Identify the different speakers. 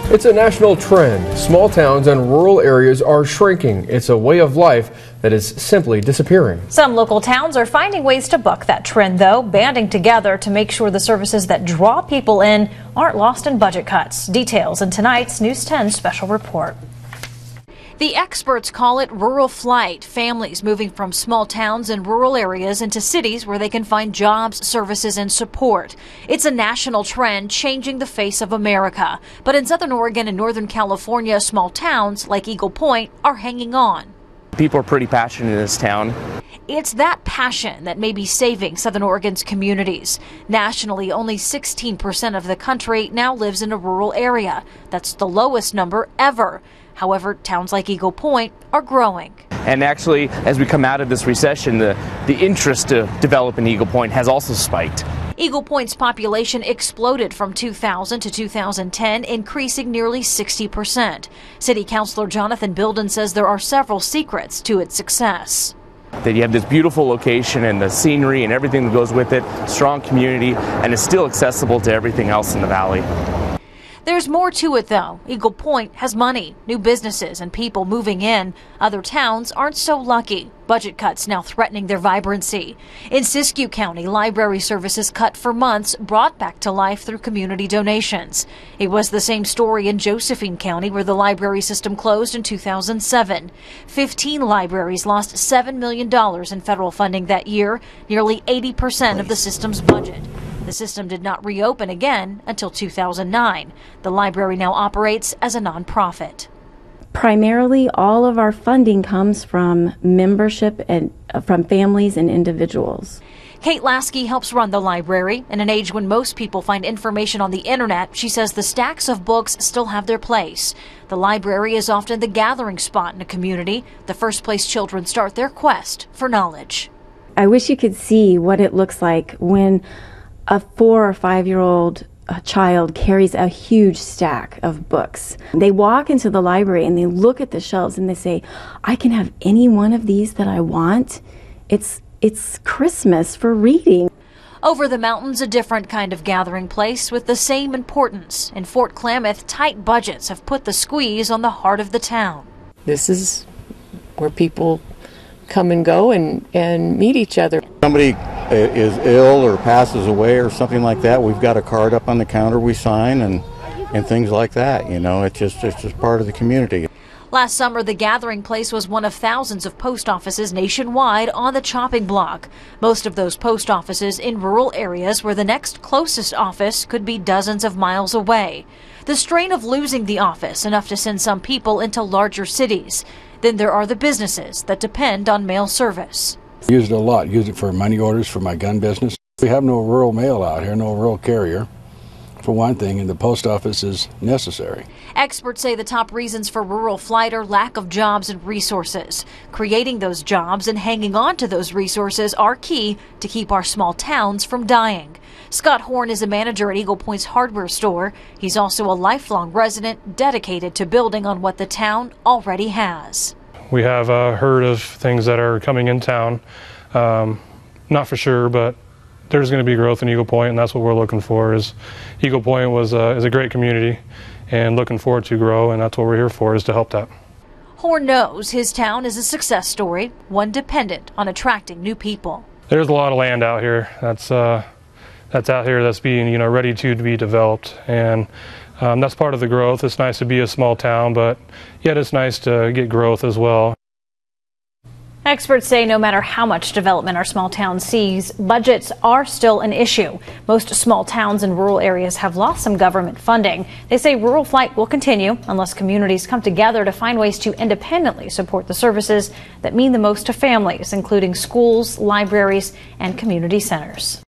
Speaker 1: It's a national trend. Small towns and rural areas are shrinking. It's a way of life that is simply disappearing.
Speaker 2: Some local towns are finding ways to buck that trend, though, banding together to make sure the services that draw people in aren't lost in budget cuts. Details in tonight's News 10 special report. The experts call it rural flight, families moving from small towns and rural areas into cities where they can find jobs, services, and support. It's a national trend changing the face of America. But in Southern Oregon and Northern California, small towns like Eagle Point are hanging on.
Speaker 3: People are pretty passionate in this town.
Speaker 2: It's that passion that may be saving Southern Oregon's communities. Nationally, only 16% of the country now lives in a rural area. That's the lowest number ever. However, towns like Eagle Point are growing.
Speaker 3: And actually, as we come out of this recession, the interest to develop in Eagle Point has also spiked.
Speaker 2: Eagle Point's population exploded from 2000 to 2010, increasing nearly 60%. City Councilor Jonathan Bilden says there are several secrets to its success.
Speaker 3: That you have this beautiful location and the scenery and everything that goes with it, strong community, and it's still accessible to everything else in the valley.
Speaker 2: There's more to it, though. Eagle Point has money, new businesses, and people moving in. Other towns aren't so lucky. Budget cuts now threatening their vibrancy. In Siskiyou County, library services cut for months, brought back to life through community donations. It was the same story in Josephine County, where the library system closed in 2007. 15 libraries lost $7 million in federal funding that year, nearly 80% of the system's budget. The system did not reopen again until 2009. The library now operates as a nonprofit.
Speaker 4: Primarily, all of our funding comes from membership and from families and individuals.
Speaker 2: Kate Lasky helps run the library. In an age when most people find information on the internet, she says the stacks of books still have their place. The library is often the gathering spot in a community, the first place children start their quest for knowledge.
Speaker 4: I wish you could see what it looks like when a 4 or 5-year-old child carries a huge stack of books. They walk into the library and they look at the shelves and they say, I can have any one of these that I want. It's Christmas for reading.
Speaker 2: Over the mountains, a different kind of gathering place with the same importance. In Fort Klamath, tight budgets have put the squeeze on the heart of the town.
Speaker 5: This is where people come and go and meet each other.
Speaker 6: Somebody is ill or passes away or something like that, we've got a card up on the counter we sign and things like that. You know, it's just part of the community.
Speaker 2: Last summer, the gathering place was one of thousands of post offices nationwide on the chopping block. Most of those post offices in rural areas where the next closest office could be dozens of miles away. The strain of losing the office enough to send some people into larger cities. Then there are the businesses that depend on mail service.
Speaker 7: Used it a lot. Used it for money orders for my gun business. We have no rural mail out here, no rural carrier, for one thing, and the post office is necessary.
Speaker 2: Experts say the top reasons for rural flight are lack of jobs and resources. Creating those jobs and hanging on to those resources are key to keep our small towns from dying. Scott Horn is a manager at Eagle Point's hardware store. He's also a lifelong resident dedicated to building on what the town already has.
Speaker 8: We have heard of things that are coming in town. Not for sure, but there's going to be growth in Eagle Point, and that's what we're looking for. Is Eagle Point is a great community, and looking forward to grow, and that's what we're here for, is to help that.
Speaker 2: Horn knows his town is a success story, one dependent on attracting new people.
Speaker 8: There's a lot of land out here that's out here that's being ready to be developed, and that's part of the growth. It's nice to be a small town, but yet it's nice to get growth as well.
Speaker 2: Experts say no matter how much development our small town sees, budgets are still an issue. Most small towns and rural areas have lost some government funding. They say rural flight will continue unless communities come together to find ways to independently support the services that mean the most to families, including schools, libraries, and community centers.